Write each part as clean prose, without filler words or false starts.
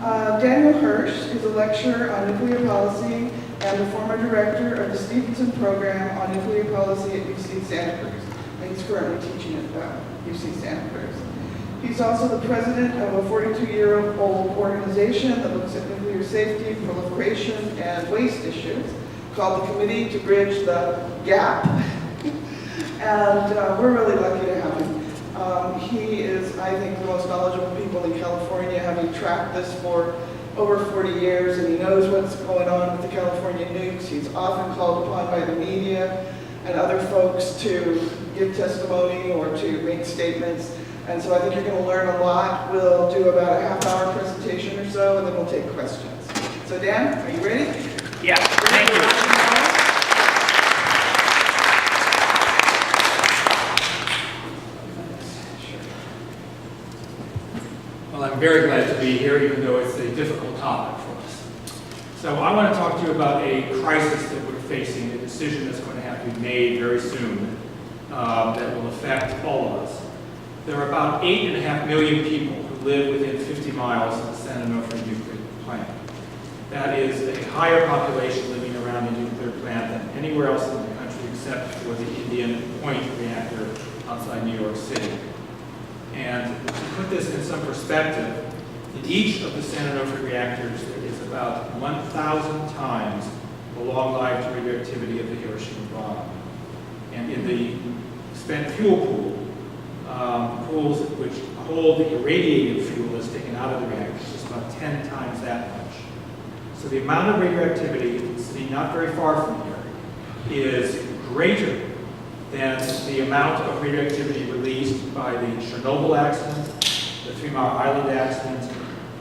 Daniel Hirsch is a lecturer on nuclear policy and the former director of the Stevenson program on nuclear policy at UC Santa Cruz. And he's currently teaching at UC Santa Cruz. He's also the president of a 42-year-old organization that looks at nuclear safety, proliferation, and waste issues called the Committee to Bridge the Gap. And we're really lucky to have him. He is, I think, the most knowledgeable people in California, having tracked this for over 40 years, and he knows what's going on with the California nukes. He's often called upon by the media and other folks to give testimony or to make statements. And so I think you're going to learn a lot. We'll do about a half-hour presentation or so, and then we'll take questions. So Dan, are you ready? Yeah, thank you. Well, I'm very glad to be here, even though it's a difficult topic for us. So I want to talk to you about a crisis that we're facing, a decision that's going to have to be made very soon that will affect all of us. There are about 8.5 million people who live within 50 miles of the San Onofre nuclear plant. That is a higher population living around the nuclear plant than anywhere else in the country except for the Indian Point reactor outside New York City. And to put this in some perspective, in each of the San Onofre reactors there is about 1,000 times the long-lived radioactivity of the Hiroshima bomb. And in the spent fuel pool, pools which hold the irradiated fuel that's taken out of the reactors is about 10 times that much. So the amount of radioactivity sitting not very far from here is greater than the amount of radioactivity released by the Chernobyl accident, the 3 Mile Island accident,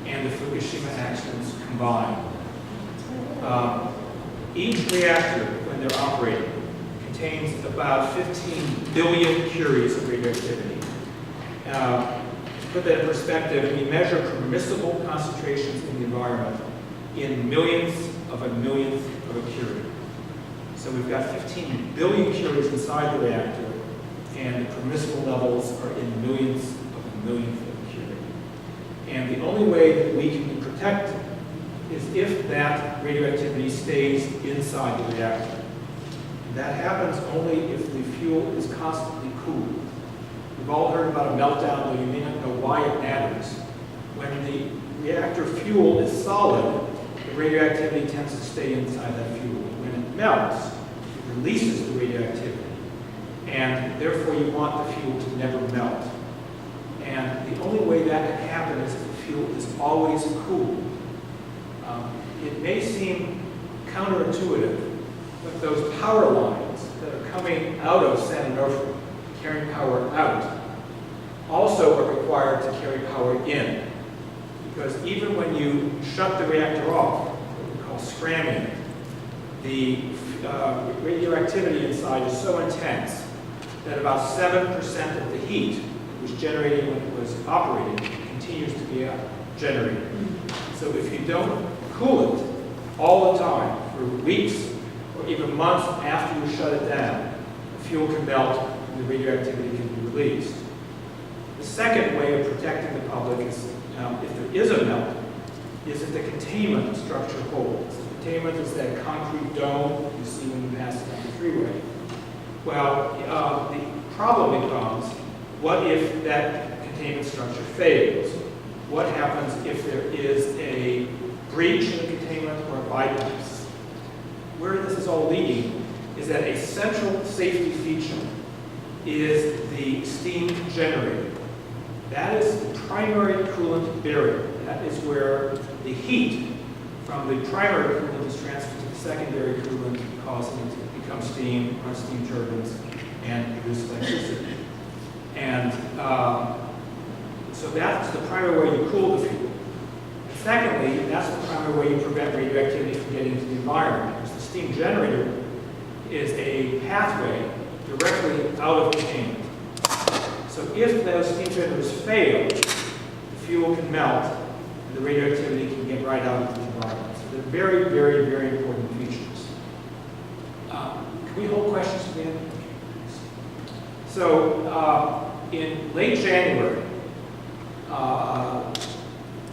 and the Fukushima accidents combined. Each reactor, when they're operating, contains about 15 billion curies of radioactivity. To put that in perspective, we measure permissible concentrations in the environment in millionths of a millionth of a curie. So we've got 15 billion curies inside the reactor, and the permissible levels are in millionths of a millionth of a curie. And the only way that we can be protected is if that radioactivity stays inside the reactor. And that happens only if the fuel is constantly cooled. We've all heard about a meltdown, though you may not know why it matters. When the reactor fuel is solid, the radioactivity tends to stay inside that fuel. When it melts, it releases the radioactivity. And therefore, you want the fuel to never melt. And the only way that can happen is if the fuel is always cooled. It may seem counterintuitive, but those power lines that are coming out of San Onofre, carrying power out, also are required to carry power in. Because even when you shut the reactor off, what we call scramming, the radioactivity inside is so intense that about 7% of the heat that was generated when it was operating continues to be generated. So if you don't cool it all the time for weeks or even months after you shut it down, the fuel can melt and the radioactivity can be released. The second way of protecting the public is, if there is a melt, is that the containment structure holds. The containment is that concrete dome you see when you pass down the freeway. Well, the problem becomes, what if that containment structure fails? What happens if there is a breach in the containment or a bypass? Where this is all leading is that a central safety feature is the steam generator. That is the primary coolant barrier. That is where the heat from the primary coolant is transferred to the secondary coolant, causing it to become steam, run steam turbines, and produce electricity. And so that's the primary way you cool the fuel. And secondly, that's the primary way you prevent radioactivity from getting into the environment, because the steam generator is a pathway directly out of containment. So if those steam generators fail, the fuel can melt and the radioactivity can get right out into the environment. So they're very, very, very important features. Can we hold questions to the end? So in late January,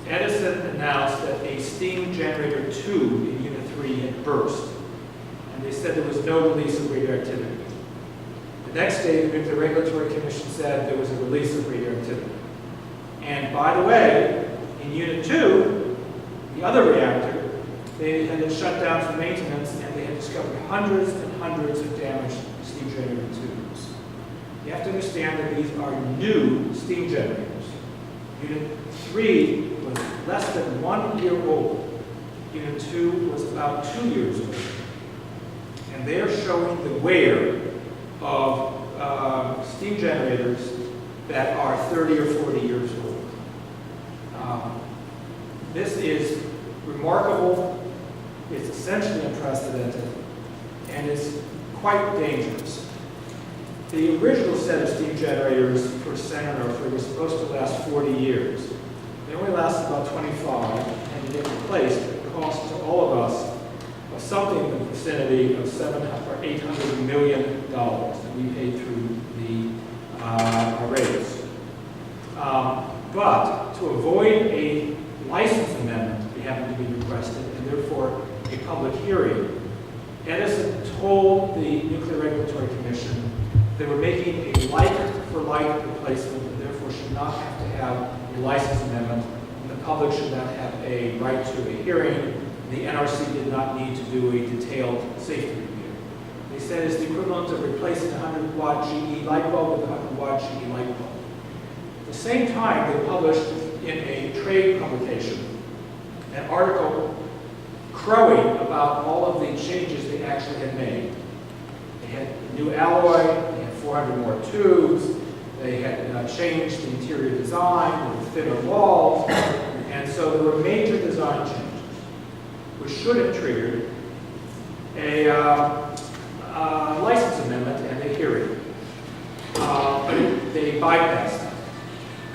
Edison announced that steam generator 2 in Unit 3 had burst, and they said there was no release of radioactivity. The next day, the Nuclear Regulatory Commission said there was a release of radioactivity. And by the way, in Unit 2, the other reactor, they had it shut down for maintenance, and they had discovered hundreds and hundreds of damaged steam generator tubes. You have to understand that these are new steam generators. Unit 3 was less than 1 year old. Unit 2 was about 2 years old. And they are showing the wear of steam generators that are 30 or 40 years old. This is remarkable, it's essentially unprecedented, and it's quite dangerous. The original set of steam generators for Onofre were supposed to last 40 years. They only lasted about 25, and to get replaced, it cost to all of us something in the vicinity of $700 or $800 million that we paid through our rates. But to avoid a license amendment, we happened to be requested, and therefore a public hearing, Edison told the Nuclear Regulatory Commission they were making a like-for-like replacement, and therefore should not have to have a license amendment, and the public should not have a right to a hearing. The NRC did not need to do a detailed safety review. They said it's the equivalent of replacing a 100-watt GE light bulb with a 100-watt GE light bulb. At the same time, they published in a trade publication an article crowing about all of the changes they actually had made. They had a new alloy, they had 400 more tubes, they had changed the interior design, there were thinner walls, and so there were major design changes, which should have triggered a license amendment and a hearing. But they bypassed it.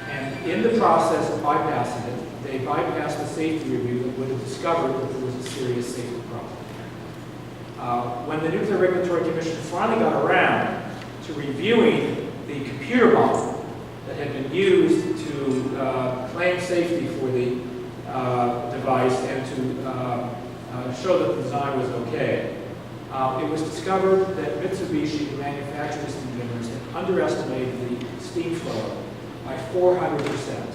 And in the process of bypassing it, they bypassed the safety review that would have discovered that there was a serious safety problem. When the Nuclear Regulatory Commission finally got around to reviewing the computer model that had been used to claim safety for the device and to show that the design was okay, it was discovered that Mitsubishi, who manufactured the steam generators, had underestimated the steam flow by 400%.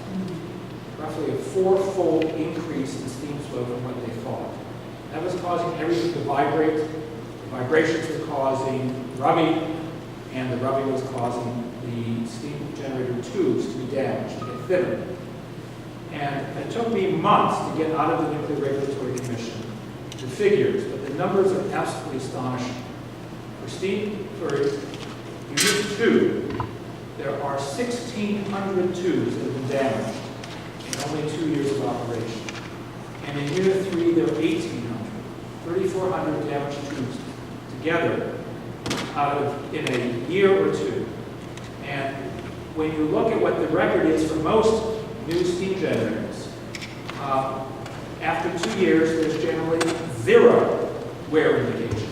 Roughly a 4-fold increase in steam flow from what they thought. That was causing everything to vibrate. The vibrations were causing rubbing, and the rubbing was causing the steam generator tubes to be damaged, to get thinner. And it took me months to get out of the Nuclear Regulatory Commission the figures, but the numbers are absolutely astonishing. For Unit 2, there are 1,600 tubes that have been damaged in only 2 years of operation. And in Unit 3, there are 1,800, 3,400 damaged tubes together in a year or two. And when you look at what the record is for most new steam generators, after 2 years, there's generally 0 wear indications.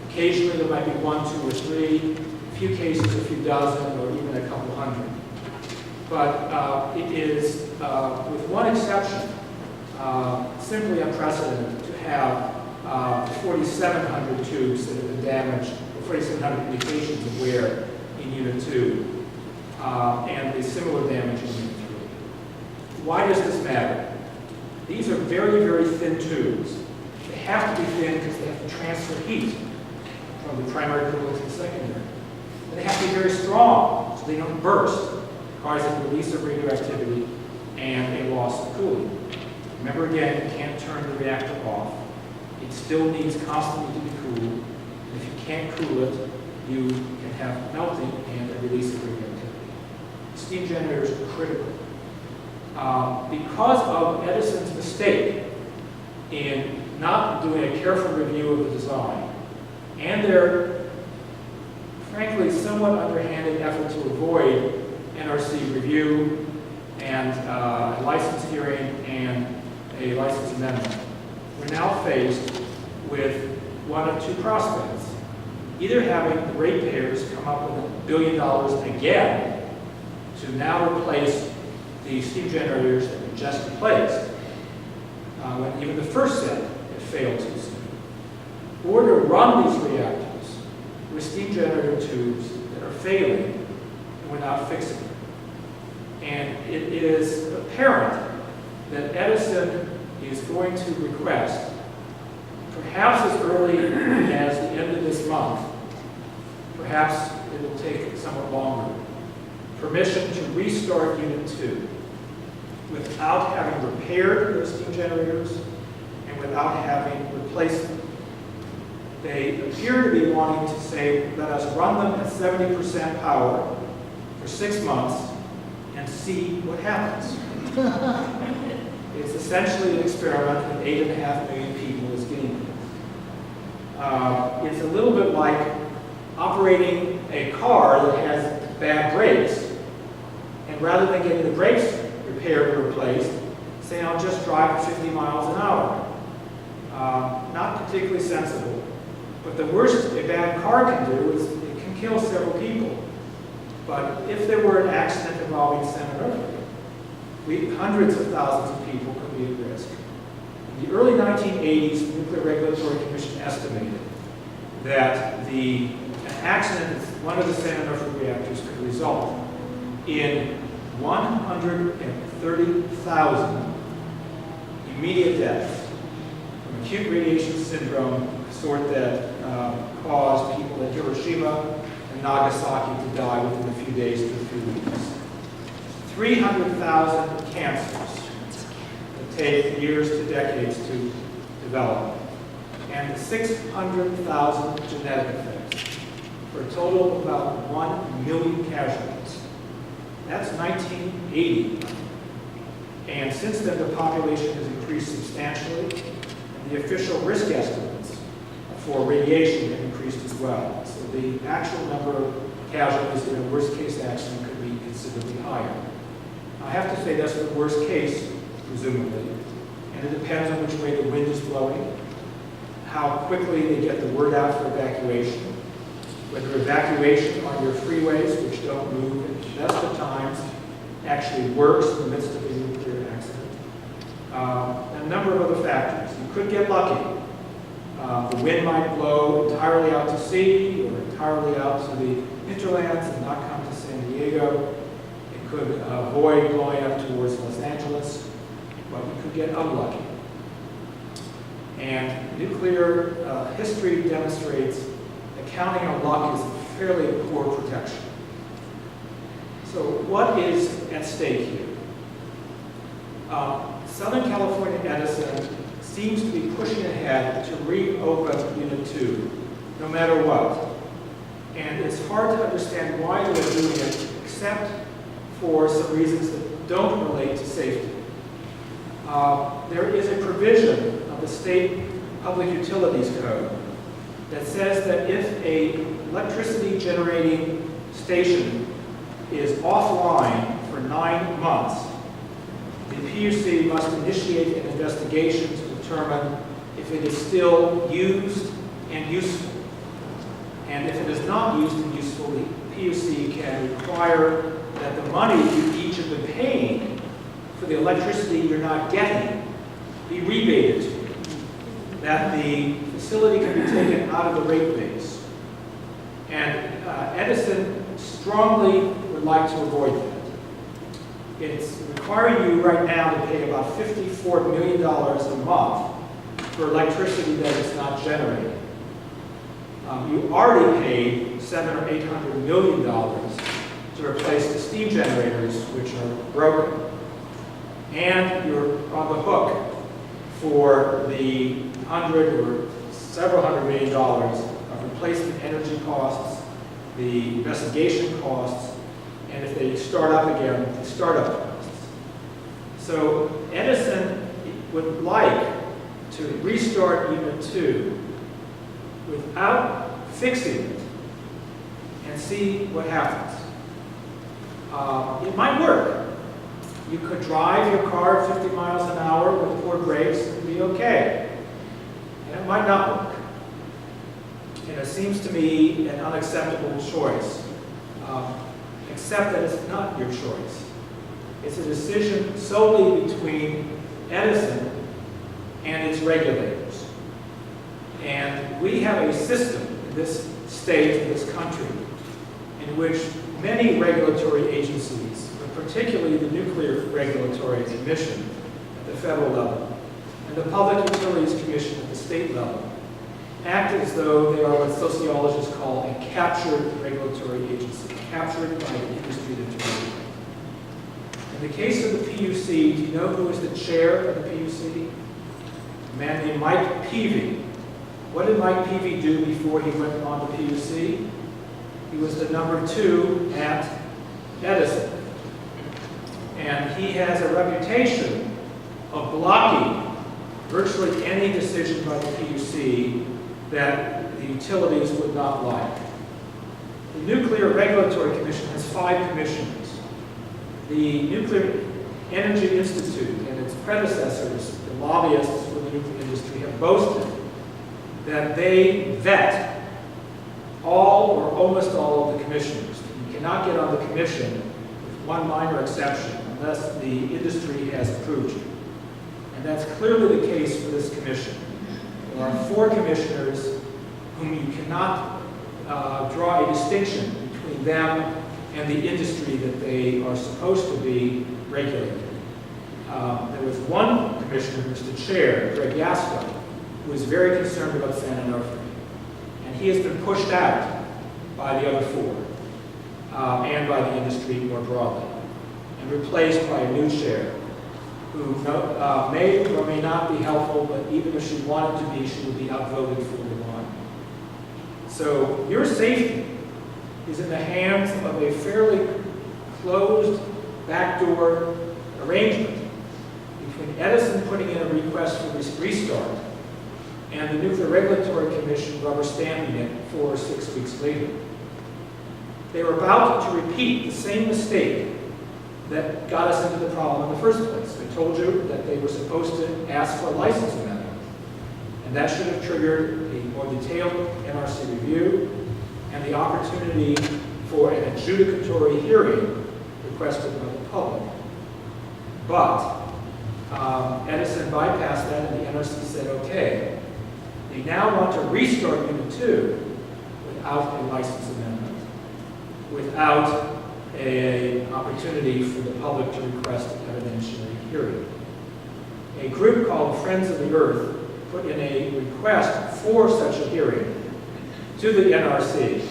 Occasionally, there might be 1, 2, or 3, a few cases, a few dozen, or even a couple hundred. But it is, with one exception, simply unprecedented to have 4,700 tubes that have been damaged, or 4,700 indications of wear in Unit 2, and a similar damage in Unit 3. Why does this matter? These are very, very thin tubes. They have to be thin because they have to transfer heat from the primary coolant to the secondary. And they have to be very strong so they don't burst, causing release of radioactivity and a loss of cooling. Remember again, you can't turn the reactor off. It still needs constantly to be cooled. And if you can't cool it, you can have melting and a release of radioactivity. Steam generators are critical. Because of Edison's mistake in not doing a careful review of the design, and their, frankly, somewhat underhanded effort to avoid NRC review and a license hearing and a license amendment, we're now faced with one of two prospects. Either having the ratepayers come up with $1 billion again to now replace the steam generators that we just replaced, when even the first set had failed too soon. Or to run these reactors with steam generator tubes that are failing and without fixing them. And it is apparent that Edison is going to request, perhaps as early as the end of this month, perhaps it will take somewhat longer, permission to restart Unit 2 without having repaired those steam generators and without having replaced them. They appear to be wanting to say, let us run them at 70% power for 6 months and see what happens. It's essentially an experiment with 8.5 million people as guinea pigs. It's a little bit like operating a car that has bad brakes, and rather than getting the brakes repaired or replaced, saying I'll just drive at 50 miles an hour. Not particularly sensible. But the worst a bad car can do is it can kill several people. But if there were an accident involving Senator, hundreds of thousands of people could be at risk. In the early 1980s, the Nuclear Regulatory Commission estimated that an accident at one of the Senator reactors could result in 130,000 immediate deaths from acute radiation syndrome, the sort that caused people at Hiroshima and Nagasaki to die within a few days to a few weeks. 300,000 cancers that take years to decades to develop, and 600,000 genetic effects, for a total of about 1 million casualties. That's 1980. And since then, the population has increased substantially, and the official risk estimates for radiation have increased as well. So the actual number of casualties in a worst-case accident could be considerably higher. I have to say that's the worst case, presumably, and it depends on which way the wind is blowing, how quickly they get the word out for evacuation, whether evacuation on your freeways, which don't move at the best of times, actually works in the midst of a nuclear accident, and a number of other factors. You could get lucky. The wind might blow entirely out to sea or entirely out to the hinterlands and not come to San Diego. It could avoid blowing up towards Los Angeles, but you could get unlucky. And nuclear history demonstrates that counting on luck is a fairly poor protection. So what is at stake here? Southern California Edison seems to be pushing ahead to reopen Unit 2, no matter what. And it's hard to understand why they're doing it, except for some reasons that don't relate to safety. There is a provision of the State Public Utilities Code that says that if an electricity generating station is offline for 9 months, the PUC must initiate an investigation to determine if it is still used and useful. And if it is not used and useful, the PUC can require that the money you each have been paying for the electricity you're not getting be rebated to you. That the facility can be taken out of the rate base. And Edison strongly would like to avoid that. It's requiring you right now to pay about $54 million a month for electricity that it's not generating. You already paid $700 or $800 million to replace the steam generators, which are broken. And you're on the hook for the $100 or several $100 million of replacement energy costs, the investigation costs, and if they start up again, the startup costs. So Edison would like to restart Unit 2 without fixing it and see what happens. It might work. You could drive your car at 50 miles an hour with poor brakes and be okay. And it might not work. And it seems to me an unacceptable choice, except that it's not your choice. It's a decision solely between Edison its regulators. And we have a system in this state, in this country, in which many regulatory agencies, but particularly the Nuclear Regulatory Commission at the federal level, and the Public Utilities Commission at the state level, act as though they are what sociologists call a captured regulatory agency, captured by the industry that's regulated. In the case of the PUC, do you know who is the chair of the PUC? A man named Mike Peavy. What did Mike Peavy do before he went on the PUC? He was the number 2 at Edison. And he has a reputation of blocking virtually any decision by the PUC that the utilities would not like. The Nuclear Regulatory Commission has 5 commissioners. The Nuclear Energy Institute and its predecessors, the lobbyists for the nuclear industry, have boasted that they vet all or almost all of the commissioners. You cannot get on the commission, with one minor exception, unless the industry has approved you. And that's clearly the case for this commission. There are 4 commissioners whom you cannot draw a distinction between them and the industry that they are supposed to be regulating. There was one commissioner, Mr. Chair, Greg Yasko, who was very concerned about San Onofre. And he has been pushed out by the other 4 and by the industry more broadly, and replaced by a new chair who may or may not be helpful, but even if she wanted to be, she would be outvoted 4-1. So your safety is in the hands of a fairly closed backdoor arrangement between Edison putting in a request for this restart and the Nuclear Regulatory Commission rubber stamping it 4 or 6 weeks later. They were about to repeat the same mistake that got us into the problem in the first place. I told you that they were supposed to ask for a license amendment, and that should have triggered a more detailed NRC review and the opportunity for an adjudicatory hearing requested by the public. But Edison bypassed that, and the NRC said, okay, they now want to restart Unit 2 without a license amendment, without an opportunity for the public to request an evidentiary hearing. A group called Friends of the Earth put in a request for such a hearing to the NRC.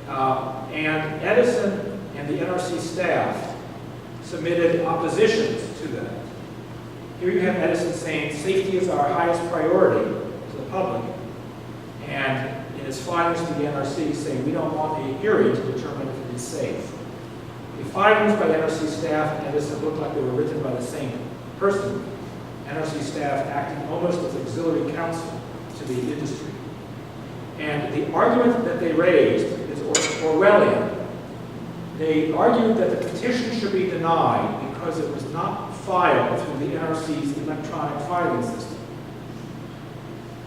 And Edison and the NRC staff submitted oppositions to that. Here you have Edison saying safety is our highest priority to the public, and in his filings to the NRC saying we don't want a hearing to determine if it is safe. The filings by the NRC staff and Edison looked like they were written by the same person. NRC staff acting almost as auxiliary counsel to the industry. And the argument that they raised is Orwellian. They argued that the petition should be denied because it was not filed through the NRC's electronic filing system.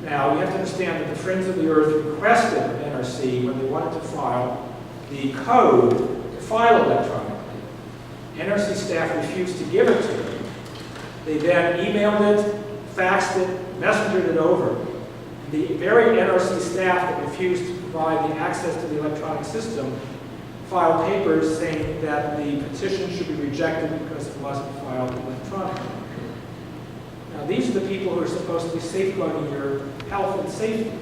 Now, we have to understand that the Friends of the Earth requested of NRC when they wanted to file the code to file electronically. NRC staff refused to give it to them. They then emailed it, faxed it, messengered it over. The very NRC staff that refused to provide the access to the electronic system filed papers saying that the petition should be rejected because it wasn't filed electronically. Now, these are the people who are supposed to be safeguarding your health and safety,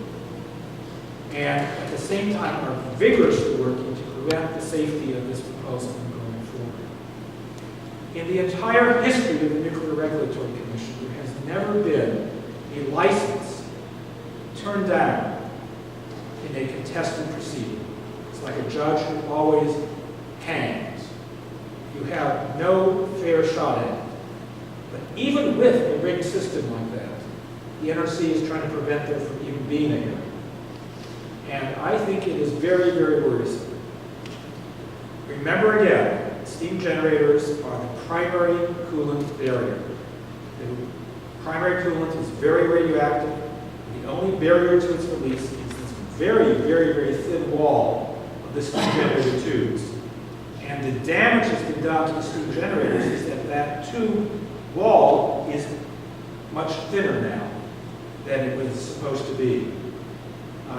and at the same time are vigorously working to prevent the safety of this proposal from going forward. In the entire history of the Nuclear Regulatory Commission, there has never been a license turned down in a contested proceeding. It's like a judge who always hangs. You have no fair shot at it. But even with a rigged system like that, the NRC is trying to prevent there from even being a hearing. And I think it is very, very worrisome. Remember again, steam generators are the primary coolant barrier. The primary coolant is very radioactive. The only barrier to its release is this very, very, very thin wall of the steam generator tubes. And the damage that's been done to the steam generators is that that tube wall is much thinner now. than it was supposed to be.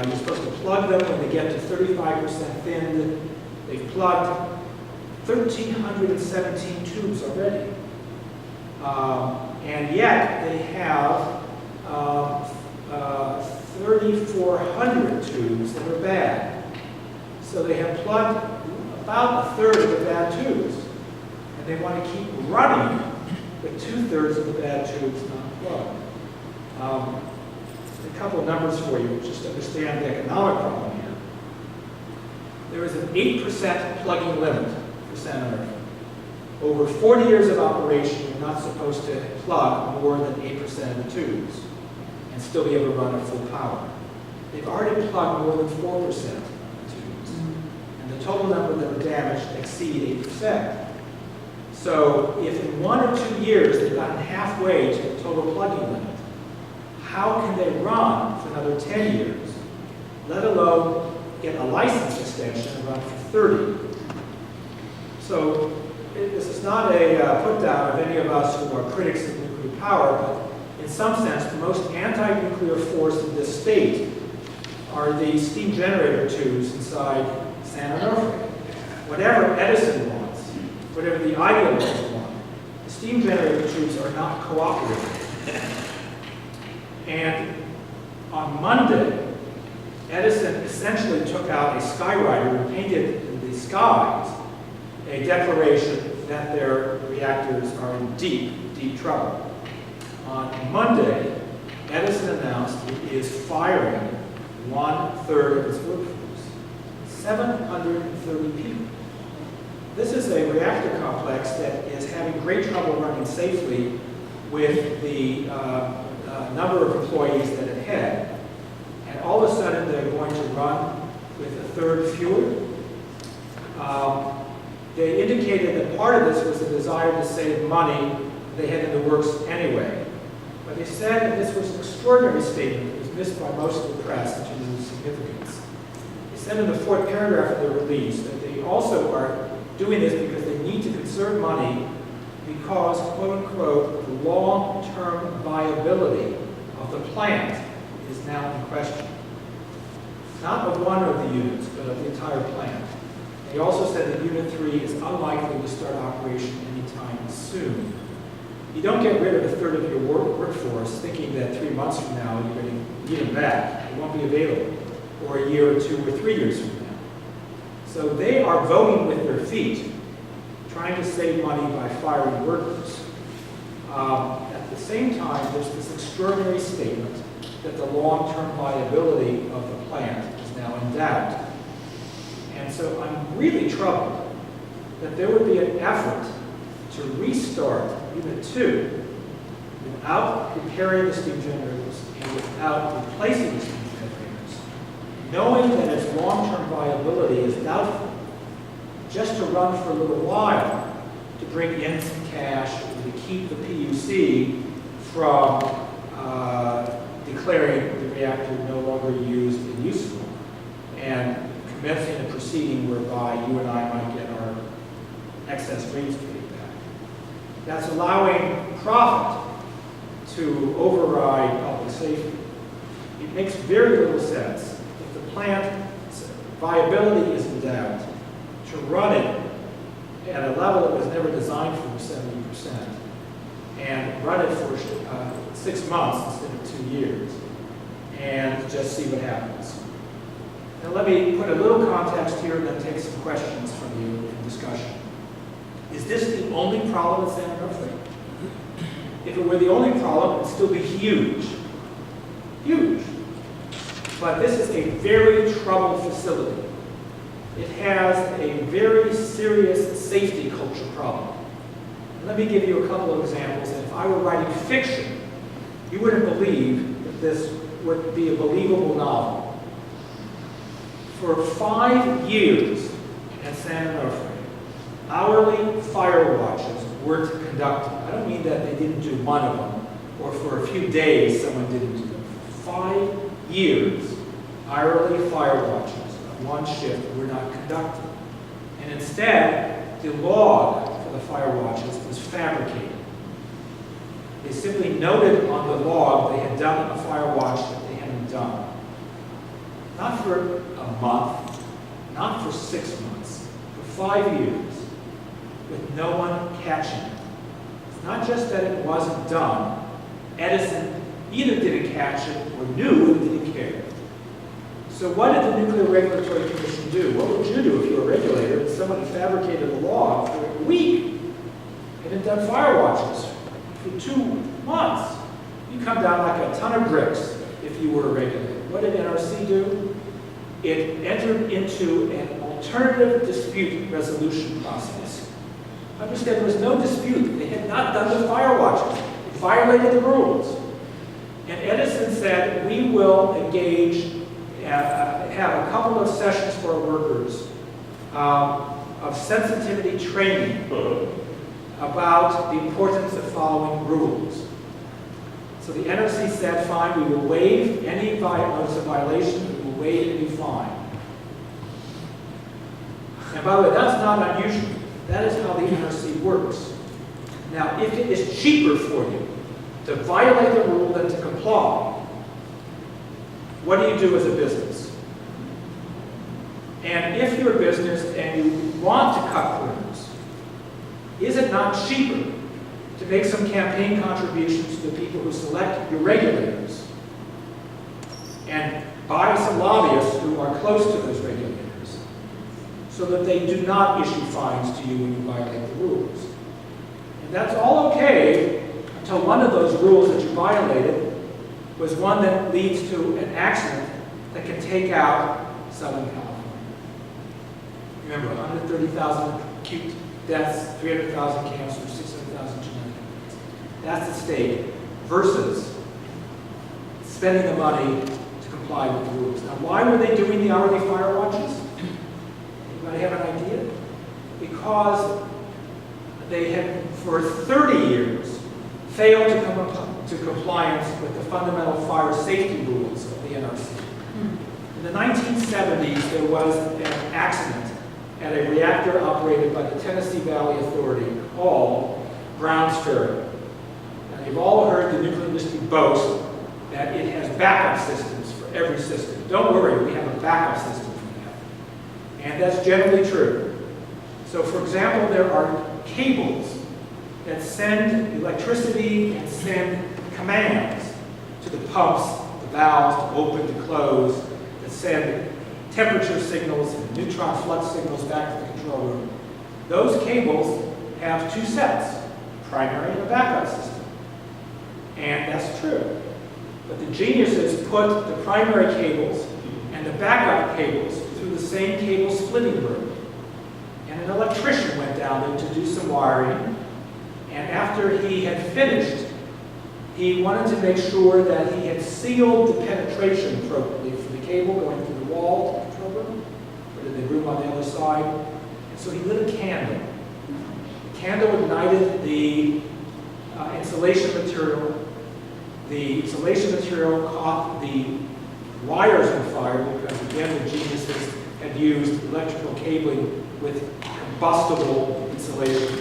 You're supposed to plug them when they get to 35% thinned. They've plugged 1,317 tubes already. And yet they have 3,400 tubes that are bad. So they have plugged about a third of the bad tubes. And they want to keep running with 2/3 of the bad tubes not plugged. A couple of numbers for you, just to understand the economic problem here. There is an 8% plugging limit for Santa Onofre. Over 40 years of operation, you're not supposed to plug more than 8% of the tubes and still be able to run at full power. They've already plugged more than 4% of the tubes, and the total number that are damaged exceed 8%. So if in 1 or 2 years they've gotten halfway to the total plugging limit, how can they run for another 10 years, let alone get a license extension and run for 30? So this is not a put down of any of us who are critics of nuclear power, but in some sense, the most anti-nuclear force in this state are the steam generator tubes inside Santa Onofre. Whatever Edison wants, whatever the ideologues want, the steam generator tubes are not cooperating. And on Monday, Edison essentially took out a skywriter and painted in the skies a declaration that their reactors are in deep, deep trouble. On Monday, Edison announced it is firing 1/3 of its workforce, 730 people. This is a reactor complex that is having great trouble running safely with the number of employees that it had. And all of a sudden, they're going to run with 1/3 fewer. They indicated that part of this was a desire to save money they had in the works anyway. But they said that this was an extraordinary statement that was missed by most of the press in terms of significance. They said in the 4th paragraph of their release that they also are doing this because they need to conserve money because, quote unquote, the long-term viability of the plant is now in question. Not of one of the units, but of the entire plant. They also said that Unit 3 is unlikely to start operation anytime soon. You don't get rid of 1/3 of your workforce thinking that 3 months from now you're going to get them back. It won't be available. Or a year or 2 or 3 years from now. So they are voting with their feet, trying to save money by firing workers. At the same time, there's this extraordinary statement that the long-term viability of the plant is now in doubt. And so I'm really troubled that there would be an effort to restart Unit 2 without repairing the steam generators and without replacing the steam generators, knowing that its long-term viability is doubtful, just to run for a little while to bring in some cash and to keep the PUC from declaring the reactor no longer used and useful, and commencing a proceeding whereby you and I might get our excess rates paid back. That's allowing profit to override public safety. It makes very little sense if the plant's viability is in doubt to run it at a level that was never designed for 70% and run it for 6 months instead of 2 years and just see what happens. Now let me put a little context here and then take some questions from you in discussion. Is this the only problem at Santa Onofre? If it were the only problem, it would still be huge. Huge. But this is a very troubled facility. It has a very serious safety culture problem. And let me give you a couple of examples. And if I were writing fiction, you wouldn't believe that this would be a believable novel. For 5 years at Santa Onofre, hourly fire watches were conducted. I don't mean that they didn't do one of them, or for a few days someone didn't do them. For 5 years, hourly fire watches of one shift were not conducted. And instead, the log for the fire watches was fabricated. They simply noted on the log they had done a fire watch for a month, not for 6 months, for 5 years, with no one catching it. It's not just that it wasn't done. Edison either didn't catch it or knew and didn't care. So what did the Nuclear Regulatory Commission do? What would you do if you were a regulator and somebody fabricated a law for a week and had done fire watches for 2 months? You come down like a ton of bricks if you were a regulator. What did NRC do? It entered into an alternative dispute resolution process. Understand, there was no dispute. They had not done the fire watches. It violated the rules. And Edison said, we will engage, have a couple of sessions for our workers of sensitivity training about the importance of following rules. So the NRC said, fine, we will waive any notice of violation, we will waive any fine. And by the way, that's not unusual. That is how the NRC works. Now, if it is cheaper for you to violate the rule than to comply, what do you do as a business? And if you're a business and you want to cut corners, is it not cheaper to make some campaign contributions to the people who select your regulators and buy some lobbyists who are close to those regulators so that they do not issue fines to you when you violate the rules? And that's all okay until one of those rules that you violated was one that leads to an accident that can take out Southern California. Remember, 130,000 acute deaths, 300,000 cancers, 600,000 genetic deaths. That's the stake versus spending the money to comply with the rules. Now, why were they doing the hourly fire watches? Anybody have an idea? Because they had, for 30 years, failed to come to compliance with the fundamental fire safety rules of the NRC. In the 1970s, there was an accident at a reactor operated by the Tennessee Valley Authority called Browns Ferry. Now, you've all heard the nuclear industry boast that it has backup systems for every system. Don't worry, we have a backup system for that. And that's generally true. So, for example, there are cables that send electricity and send commands to the pumps, the valves to open, to close, that send temperature signals and neutron flux signals back to the control room. Those cables have 2 sets, primary and a backup system. And that's true. But the geniuses put the primary cables and the backup cables through the same cable splitting room. And an electrician went down there to do some wiring. And after he had finished, he wanted to make sure that he had sealed the penetration appropriately for the cable going through the wall to the control room, or to the room on the other side. And so he lit a candle. The candle ignited the insulation material. The insulation material caught the wires on fire because, again, the geniuses had used electrical cabling with combustible insulation.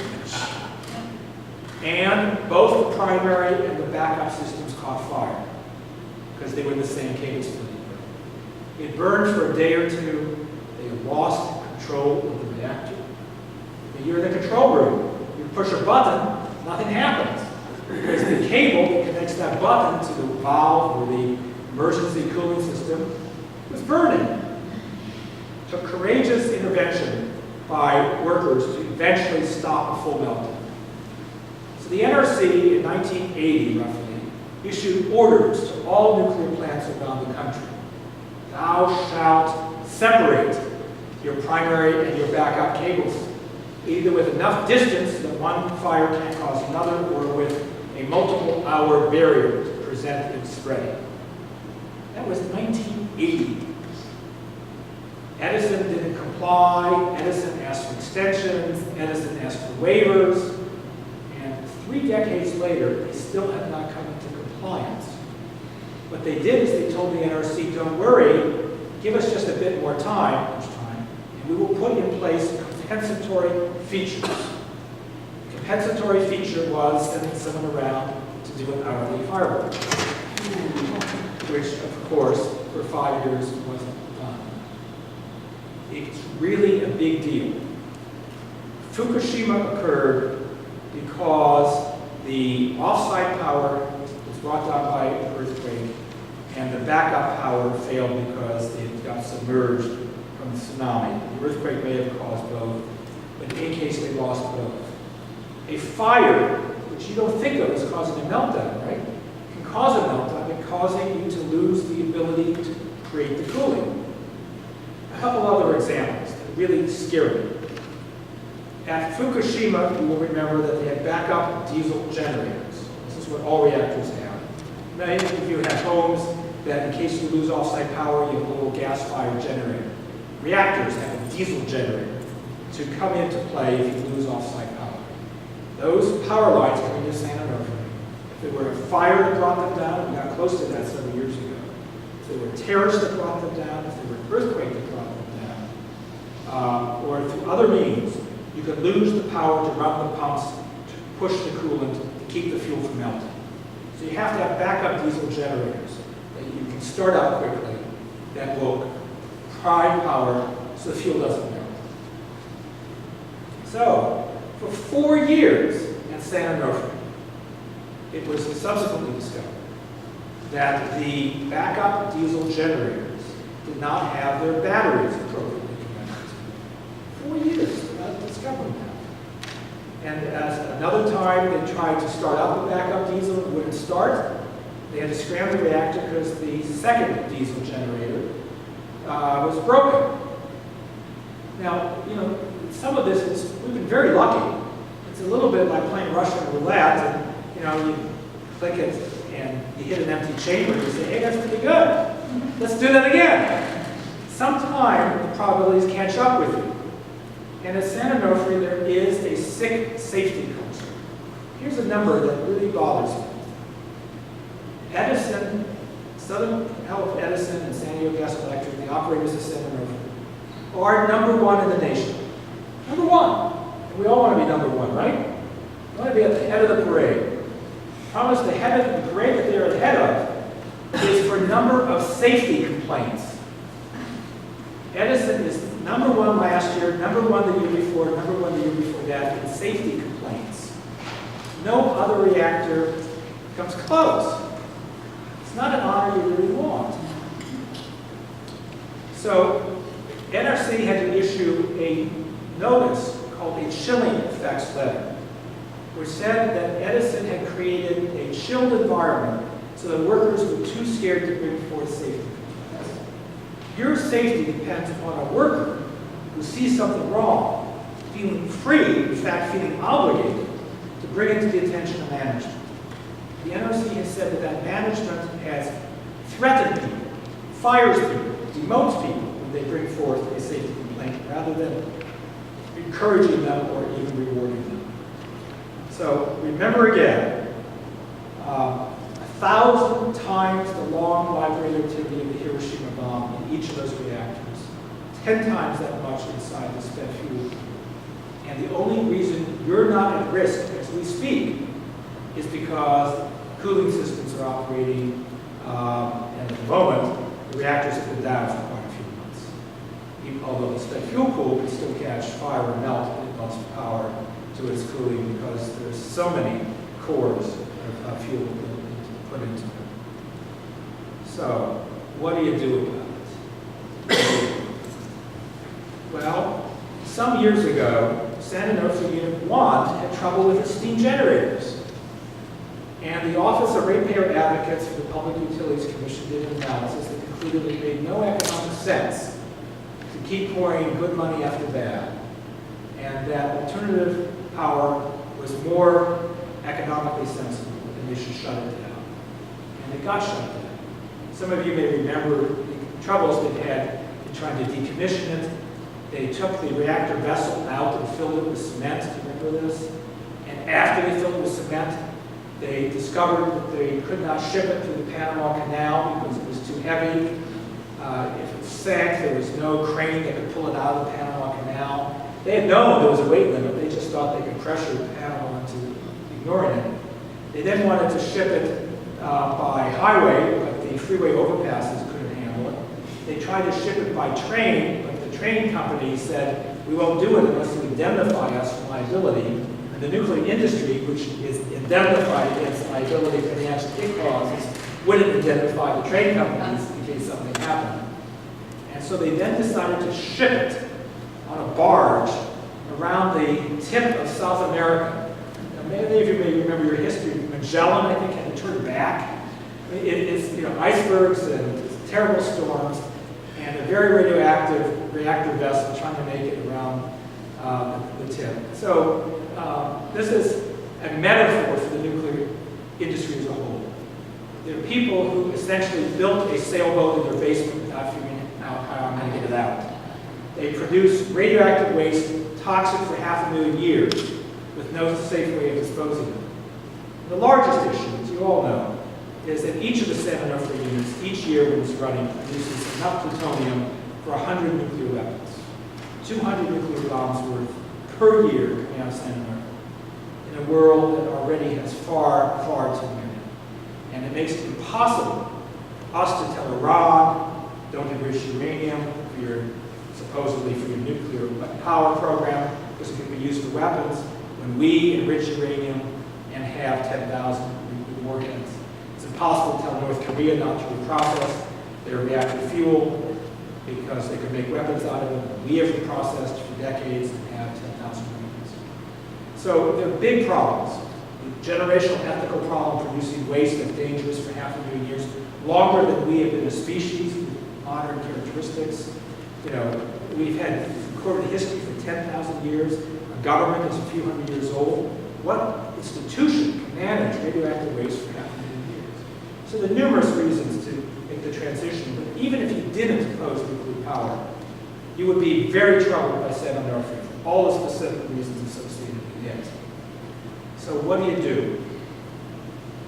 And both the primary and the backup systems caught fire because they were in the same cable splitting room. It burned for a day or two. They lost control of the reactor. When you're in the control room, you push a button, nothing happens. Because the cable that connects that button to the valve or the emergency cooling system was burning. It took courageous intervention by workers to eventually stop a full meltdown. So the NRC in 1980, roughly, issued orders to all nuclear plants around the country. Thou shalt separate your primary and your backup cables, either with enough distance that one fire can't cause another, or with a multiple-hour barrier to prevent it spreading. That was 1980. Edison didn't comply. Edison asked for extensions. Edison asked for waivers. And 3 decades later, they still have not come into compliance. What they did is they told the NRC, don't worry, give us just a bit more time, and we will put in place compensatory features. The compensatory feature was sending someone around to do an hourly fire work. which of course for 5 years wasn't done. It's really a big deal. Fukushima occurred because the off-site power was brought down by an earthquake, and the backup power failed because it got submerged from the tsunami. The earthquake may have caused both, but in any case, they lost both. A fire, which you don't think of as causing a meltdown, right, can cause a meltdown by causing you to lose the ability to create the cooling. A couple other examples that are really scary. At Fukushima, you will remember that they had backup diesel generators. This is what all reactors have. Many of you have homes that in case you lose off-site power, you have a little gas-fired generator. Reactors have a diesel generator to come into play if you lose off-site power. Those power lines come into San Onofre. If there were a fire that brought them down, we got close to that several years ago. If there were terrorists that brought them down, if there were an earthquake that brought them down, or through other means, you could lose the power to run the pumps, to push the coolant, to keep the fuel from melting. So you have to have backup diesel generators that you can start up quickly that will provide power so the fuel doesn't melt. So, for 4 years at San Onofre, it was subsequently discovered that the backup diesel generators did not have their batteries appropriately connected. 4 years without discovering that. And as another time they tried to start up the backup diesel, it wouldn't start. They had to scram the reactor because the second diesel generator was broken. Now, you know, some of this is, we've been very lucky. It's a little bit like playing Russian roulette, and you know, you click it and you hit an empty chamber and you say, hey, that's pretty good. Let's do that again. Sometime the probabilities catch up with you. And at San Onofre, there is a sick safety culture. Here's a number that really bothers me. Edison, Southern Health Edison and San Diego Gas Electric, the operators of San Onofre, are #1 in the nation. #1. And we all want to be #1, right? We want to be at the head of the parade. Promise the head of the parade that they're at the head of is for number of safety complaints. Edison is #1 last year, #1 the year before, #1 the year before that in safety complaints. No other reactor comes close. It's not an honor you really want. So NRC had to issue a notice called a chilling effects letter, which said that Edison had created a chilled environment so that workers were too scared to bring forth safety complaints. Your safety depends upon a worker who sees something wrong, feeling free, in fact feeling obligated, to bring it to the attention of management. The NRC has said that that management has threatened people, fires people, demotes people when they bring forth a safety complaint, rather than encouraging them or even rewarding them. So remember again, 1,000 times the long-lived radioactivity of the Hiroshima bomb in each of those reactors, 10 times that much inside the spent fuel. And the only reason you're not at risk as we speak is because cooling systems are operating, and at the moment, the reactors have been down for quite a few months. Although the spent fuel pool can still catch fire and melt, it lost power to its cooling because there's so many cores of fuel put into it. So, what do you do about it? Well, some years ago, San Onofre Unit 1 had trouble with its steam generators. And the Office of Ratepayer Advocates for the Public Utilities Commission did an analysis that concluded it made no economic sense to keep pouring good money after bad, and that alternative power was more economically sensible, and they should shut it down. And it got shut down. Some of you may remember the troubles they had in trying to decommission it. They took the reactor vessel out and filled it with cement. Do you remember this? And after they filled it with cement, they discovered that they could not ship it through the Panama Canal because it was too heavy. If it sank, there was no crane that could pull it out of the Panama Canal. They had known there was a weight limit. They just thought they could pressure Panama into ignoring it. They then wanted to ship it by highway, but the freeway overpasses couldn't handle it. They tried to ship it by train, but the train company said, we won't do it unless you indemnify us for liability. And the nuclear industry, which is indemnified against liability for the accident it causes, wouldn't indemnify the train companies in case something happened. And so they then decided to ship it on a barge around the tip of South America. Now, many of you may remember your history. Magellan, I think, had to turn back. It's icebergs and terrible storms, and a very radioactive reactor vessel trying to make it around the tip. So this is a metaphor for the nuclear industry as a whole. There are people who essentially built a sailboat in their basement without figuring out how I'm going to get it out. They produce radioactive waste, toxic for 500,000 years, with no safe way of disposing of it. The largest issue, as you all know, is that each of the San Onofre units, each year when it's running, produces enough plutonium for 100 nuclear weapons. 200 nuclear bombs worth per year coming out of San Onofre, in a world that already has far, far too many. And it makes it impossible for us to tell Iran, don't enrich uranium supposedly for your nuclear power program, because it can be used for weapons, when we enrich uranium and have 10,000 nuclear warheads. It's impossible to tell North Korea not to reprocess their reactor fuel because they could make weapons out of it. We have reprocessed for decades and have 10,000 weapons. So there are big problems. The generational ethical problem producing waste that's dangerous for 500,000 years, longer than we have been a species with modern characteristics. We've had recorded history for 10,000 years. A government is a few hundred years old. What institution can manage radioactive waste for 500,000 years? So there are numerous reasons to make the transition, but even if you didn't oppose nuclear power, you would be very troubled by San Onofre for all the specific reasons associated with it. So what do?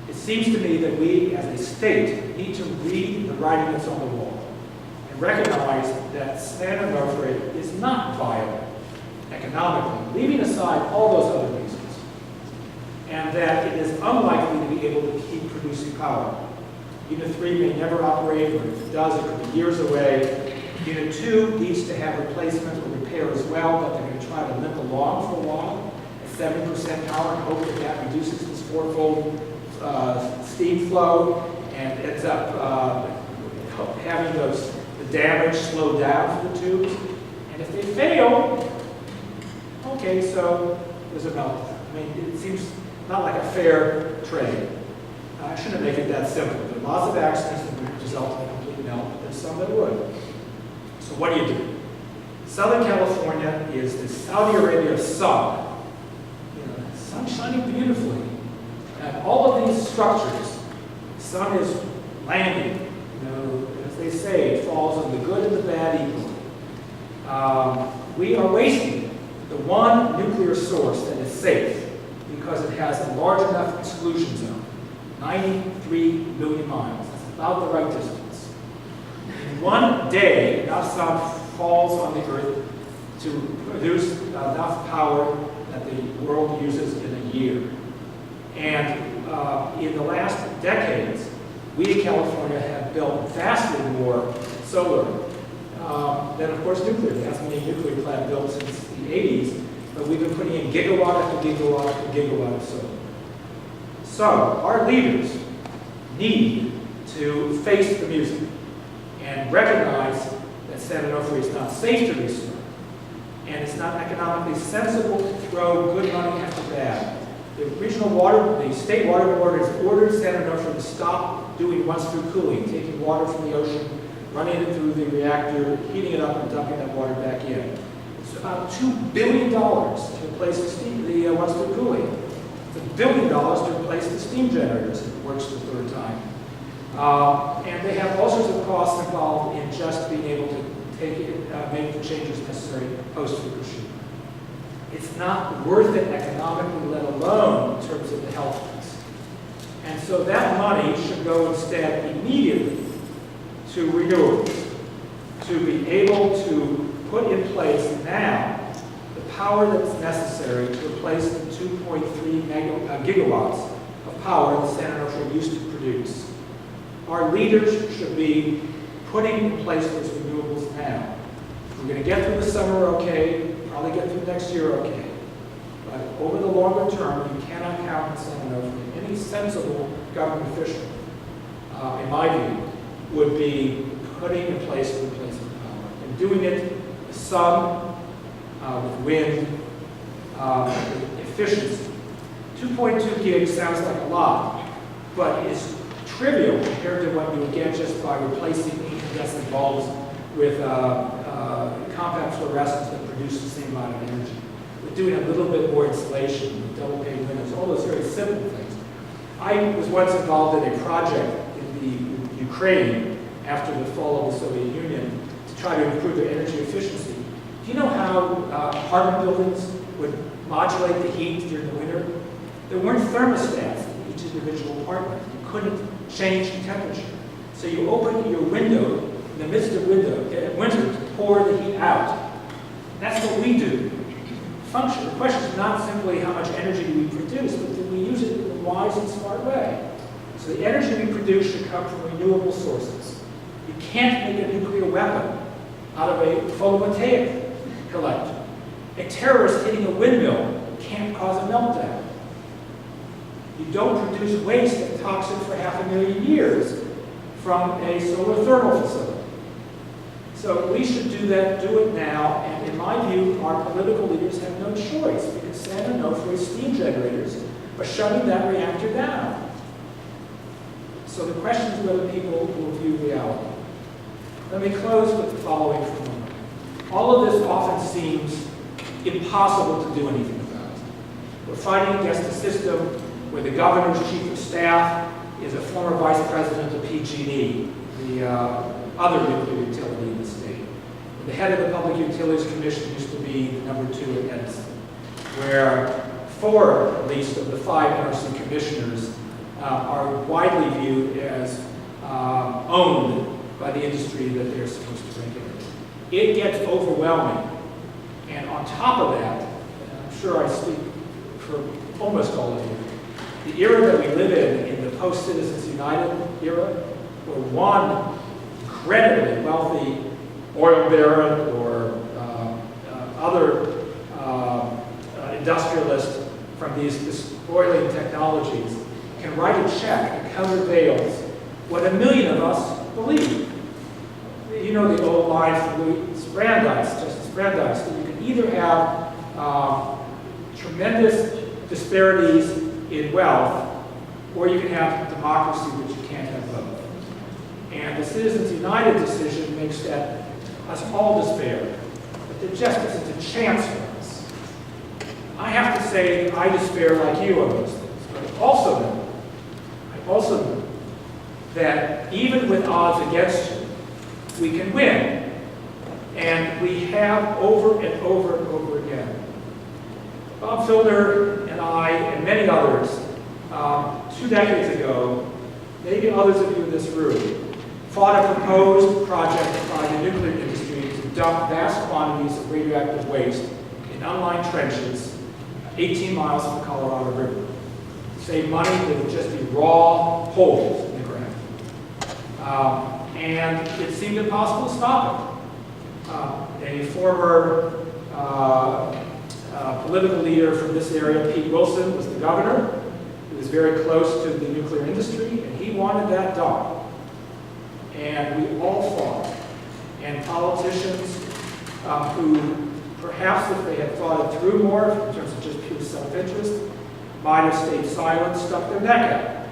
It seems to me that we, as a state, need to read the writing that's on the wall and recognize that San Onofre is not viable economically, leaving aside all those other reasons, and that it is unlikely to be able to keep producing power. Unit 3 may never operate, or if it does, it could be years away. Unit 2 needs to have replacement or repair as well, but they're going to try to limp along for a while at 70% power and hope that that reduces this fourfold steam flow and ends up having the damage slow down for the tubes. And if they fail, okay, so there's a meltdown. I mean, it seems not like a fair trade. I shouldn't make it that simple. There are lots of accidents that would result in a complete melt, but there's some that would. So what do? Southern California is the Saudi Arabia of sun. Sun shining beautifully. And all of these structures, the sun is landing. As they say, it falls on the good and the bad equally. We are wasting the one nuclear source that is safe because it has a large enough exclusion zone, 93 million miles. That's about the right distance. In one day, enough sun falls on the Earth to produce enough power that the world uses in a year. And in the last decades, we in California have built vastly more solar than, of course, nuclear. There hasn't been a nuclear plant built since the 80s, but we've been putting in gigawatt after gigawatt after gigawatt of solar. So our leaders need to face the music and recognize that San Onofre is not safe to restore, and it's not economically sensible to throw good money after bad. The state water board has ordered San Onofre to stop doing once-through cooling, taking water from the ocean, running it through the reactor, heating it up, and dumping that water back in. It's about $2 billion to replace the once-through cooling. It's $1 billion to replace the steam generators if it works the third time. And they have all sorts of costs involved in just being able to make the changes necessary post-Fukushima. It's not worth it economically, let alone in terms of the health risks. And so that money should go instead immediately to renewables, to be able to put in place now the power that's necessary to replace the 2.3 gigawatts of power that San Onofre used to produce. our leaders should be putting in place those renewables now. We're going to get through the summer okay, probably get through next year okay. But over the longer term, you cannot count on San Onofre. Any sensible government official, in my view, would be putting in place replacement power and doing it with sun, with wind, with efficiency. 2.2 gigs sounds like a lot, but it's trivial compared to what you would get just by replacing incandescent bulbs with compact fluorescents that produce the same amount of energy. We're doing a little bit more insulation, with double pane windows, all those very simple things. I was once involved in a project in the Ukraine after the fall of the Soviet Union to try to improve their energy efficiency. Do you know how apartment buildings would modulate the heat during the winter? There weren't thermostats in each individual apartment. You couldn't change the temperature. So you open your window in the midst of winter to pour the heat out. That's what we do. Function. The question is not simply how much energy do we produce, but do we use it in a wise and smart way? So the energy we produce should come from renewable sources. You can't make a nuclear weapon out of a photovoltaic collector. A terrorist hitting a windmill can't cause a meltdown. You don't produce waste and toxic for 500,000 years from a solar thermal facility. So we should do that, do it now, and in my view, our political leaders have no choice because San Onofre steam generators are shutting that reactor down. So the question is whether people will view reality. Let me close with the following for a moment. All of this often seems impossible to do anything about. We're fighting against a system where the governor's chief of staff is a former vice president of PG&E, the other nuclear utility in the state. The head of the Public Utilities Commission used to be the #2 at Edison, where 4, at least, of the 5 NRC commissioners are widely viewed as owned by the industry that they're supposed to regulate. It gets overwhelming. And on top of that, and I'm sure I speak for almost all of you, the era that we live in the post-Citizens United era, where one incredibly wealthy oil baron or other industrialist from these spoiling technologies can write a check that countervails what 1 million of us believe. You know the old line from Justice Brandeis, that you can either have tremendous disparities in wealth, or you can have democracy, which you can't have both. And the Citizens United decision makes that us all despair. But there just isn't a chance for us. I have to say that I despair like you on those things, but I also know that even with odds against you, we can win. And we have over and over and over again. Bob Filner and I and many others, 2 decades ago, maybe others of you in this room, fought a proposed project by the nuclear industry to dump vast quantities of radioactive waste in unlined trenches 18 miles from the Colorado River. To save money, they would just be raw holes in the ground. And it seemed impossible to stop it. A former political leader from this area, Pete Wilson, was the governor. He was very close to the nuclear industry, and he wanted that done. And we all fought. And politicians who perhaps if they had thought it through more in terms of just pure self-interest, might have stayed silent, stuck their neck out.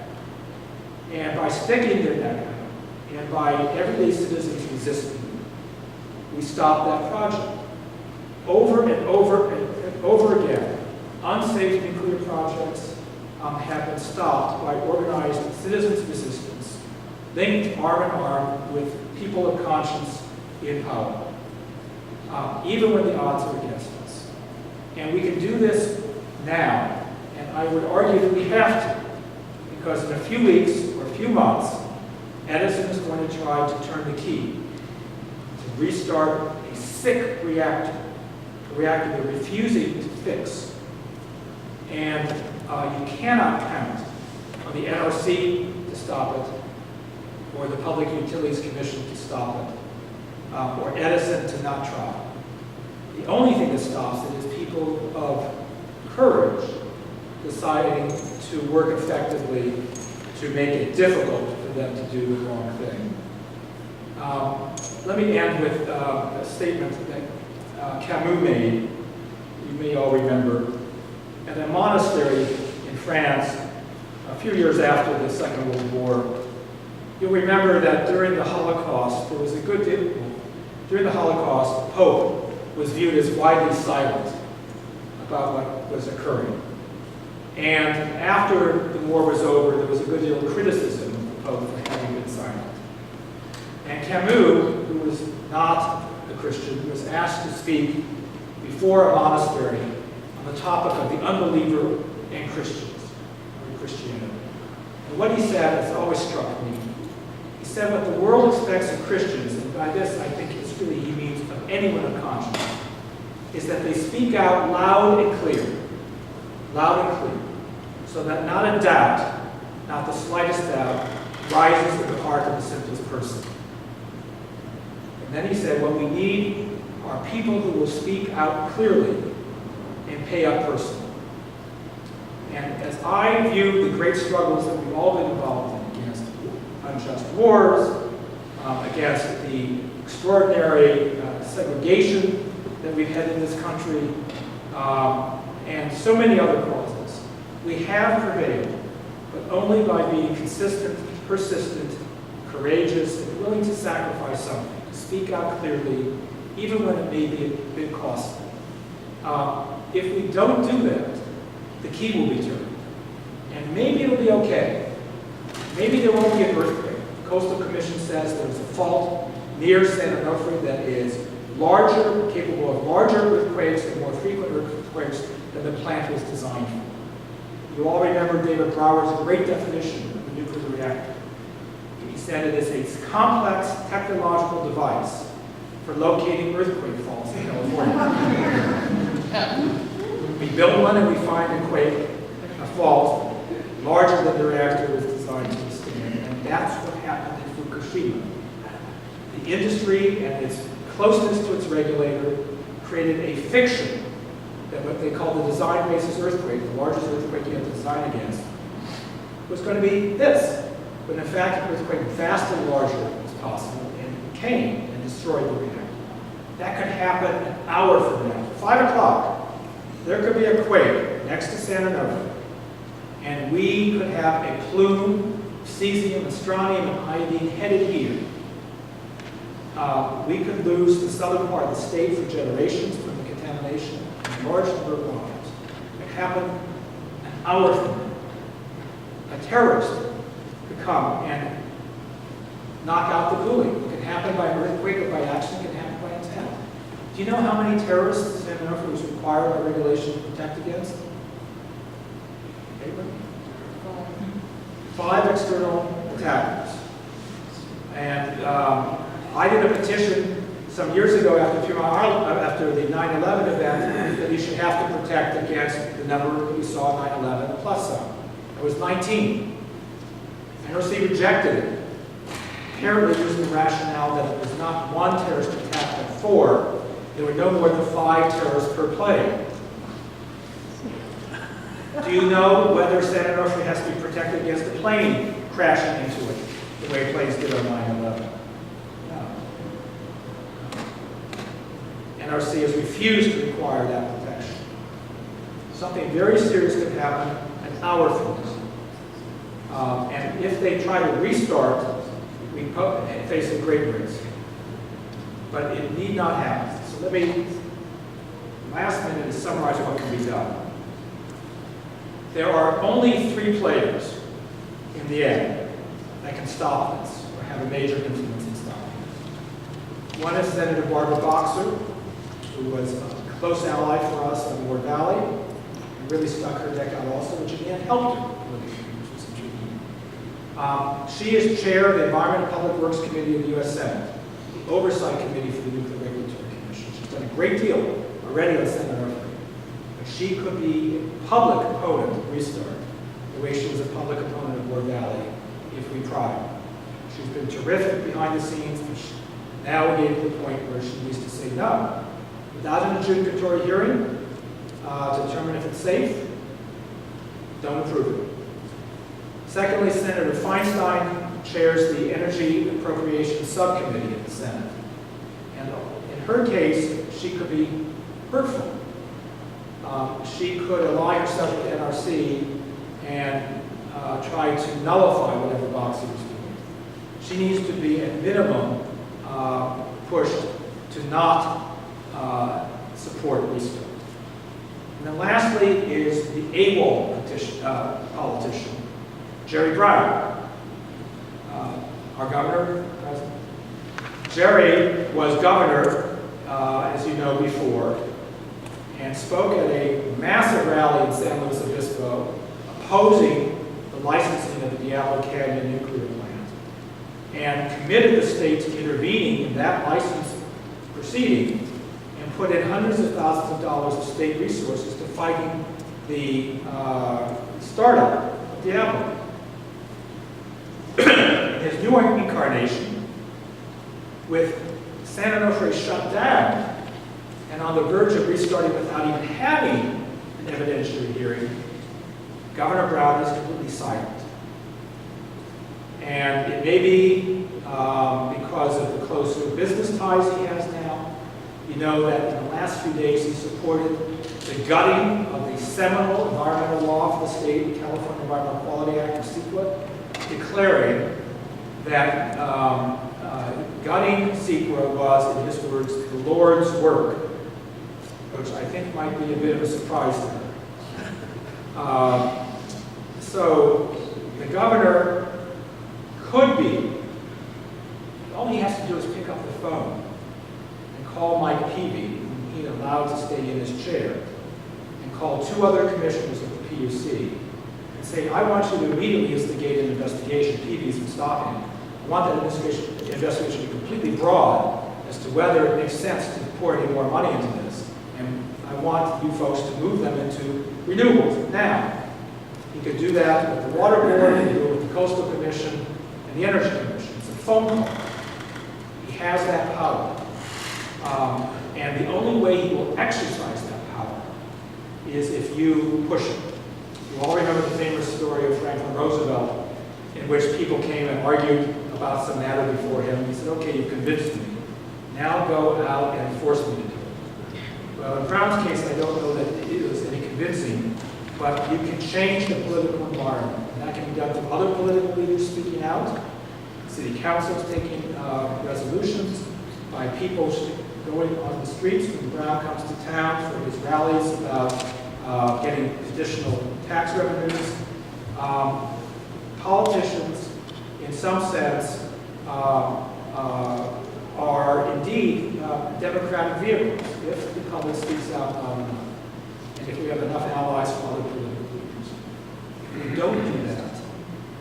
And by sticking their neck out, and by everyday citizens resisting, we stopped that project. Over and over and over again, unsafe nuclear projects have been stopped by organized citizens' resistance, linked arm in arm with people of conscience in power, even when the odds are against us. And we can do this now, and I would argue that we have to, because in a few weeks or a few months, Edison is going to try to turn the key to restart a sick reactor, a reactor they're refusing to fix. And you cannot count on the NRC to stop it, or the Public Utilities Commission to stop it, or Edison to not try. The only thing that stops it is people of courage deciding to work effectively to make it difficult for them to do the wrong thing. Let me end with a statement that Camus made, you may all remember, at a monastery in France a few years after the Second World War. You'll remember that during the Holocaust, there was a good deal. During the Holocaust, the Pope was viewed as widely silent about what was occurring. And after the war was over, there was a good deal of criticism of the Pope for having been silent. And Camus, who was not a Christian, was asked to speak before a monastery on the topic of the unbeliever and Christians, or Christianity. And what he said has always struck me. He said what the world expects of Christians, and by this I think it's really he means of anyone of conscience, is that they speak out loud and clear, so that not a doubt, not the slightest doubt, rises in the heart of the simplest person. And then he said, what we need are people who will speak out clearly and pay up personally. And as I view the great struggles that we've all been involved in against unjust wars, against the extraordinary segregation that we've had in this country, and so many other causes, we have prevailed, but only by being consistent, persistent, courageous, and willing to sacrifice something, to speak out clearly, even when it may be a bit costly. If we don't do that, the key will be turned. And maybe it'll be okay. Maybe there won't be an earthquake. The Coastal Commission says there's a fault near San Onofre that is larger, capable of larger earthquakes and more frequent earthquakes than the plant was designed for. You all remember David Brower's great definition of the nuclear reactor. He said it is a complex technological device for locating earthquake faults in California. We build one and we find a quake, a fault, larger than the reactor was designed to withstand. And that's what happened in Fukushima. The industry and its closeness to its regulator created a fiction that what they call the design basis earthquake, the largest earthquake you have to design against, was going to be this. When in fact, an earthquake vastly larger was possible and came and destroyed the reactor. That could happen an hour from now. 5 o'clock, there could be a quake next to San Onofre, and we could have a plume of cesium and strontium and iodine headed here. We could lose the southern part of the state for generations from the contamination and a large number of lives. It could happen an hour from now. A terrorist could come and knock out the cooling. It could happen by an earthquake or by accident. It could happen by intent. Do you know how many terrorists San Onofre was required by regulation to protect against? 5 external attackers. And I did a petition some years ago after the 9/11 event that you should have to protect against the number that we saw 9/11 plus some. It was 19. NRC rejected it, apparently using the rationale that it was not one terrorist attack but 4. There were no more than 5 terrorists per plane. Do you know whether San Onofre has to be protected against a plane crashing into it, the way planes did on 9/11? No. NRC has refused to require that protection. Something very serious could happen an hour from now. And if they try to restart, we face a great risk. But it need not happen. So let me, last minute, is summarize what can be done. There are only 3 players in the end that can stop this or have a major influence in stopping it. One is Senator Barbara Boxer, who was a close ally for us on Ward Valley and really stuck her neck out also, which again helped her. She is chair of the Environment and Public Works Committee of the U.S. Senate, the Oversight Committee for the Nuclear Regulatory Commission. She's done a great deal already on San Onofre. But she could be a public opponent of restart, the way she was a public opponent of Ward Valley, if we tried. She's been terrific behind the scenes, but now we're getting to the point where she needs to say no. Without an adjudicatory hearing to determine if it's safe, don't approve it. Secondly, Senator Feinstein chairs the Energy Appropriations Subcommittee in the Senate. And in her case, she could be hurtful. She could ally herself with the NRC and try to nullify whatever Boxer was doing. She needs to be, at minimum, pushed to not support restart. And then lastly is the AWOL politician, Jerry Brown, our governor, President. Jerry was governor, as you know, before, and spoke at a massive rally in San Luis Obispo opposing the licensing of the Diablo Canyon nuclear plant, and committed the state to intervening in that license proceeding and put in hundreds of thousands of dollars of state resources to fighting the startup of Diablo. In his new incarnation, with San Onofre shut down and on the verge of restarting without even having an evidentiary hearing, Governor Brown is completely silent. And it may be because of the closer business ties he has now. You know that in the last few days he supported the gutting of the seminal environmental law for the state, the California Environmental Quality Act, or CEQA, declaring that gutting CEQA was, in his words, the Lord's work, which I think might be a bit of a surprise to her. So the governor could be, all he has to do is pick up the phone and call Mike Peavy, whom he allowed to stay in his chair, and call two other commissioners of the PUC and say, I want you to immediately instigate an investigation. Peavy's been stopping it. I want that investigation to be completely broad as to whether it makes sense to pour any more money into this. And I want you folks to move them into renewables now. He could do that with the Water Board, he could do it with the Coastal Commission, and the Energy Commission. It's a phone call. He has that power. And the only way he will exercise that power is if you push him. You all remember the famous story of Franklin Roosevelt, in which people came and argued about some matter before him. He said, okay, you've convinced me. Now go out and force me to do it. Well, in Brown's case, I don't know that it was any convincing, but you can change the political environment. And that can be done through other political leaders speaking out, city councils taking resolutions, by people going on the streets when Brown comes to town for his rallies about getting additional tax revenues. Politicians, in some sense, are indeed democratic vehicles if the public speaks out loud enough, and if we have enough allies from other political leaders. If we don't do that,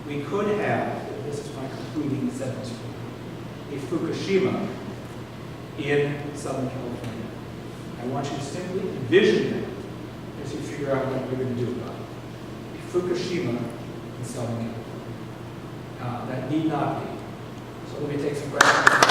we could have, and this is my concluding sentence, a Fukushima in Southern California. I want you to simply envision that as you figure out what we're going to do about it. A Fukushima in Southern California. That need not be. So let me take some questions.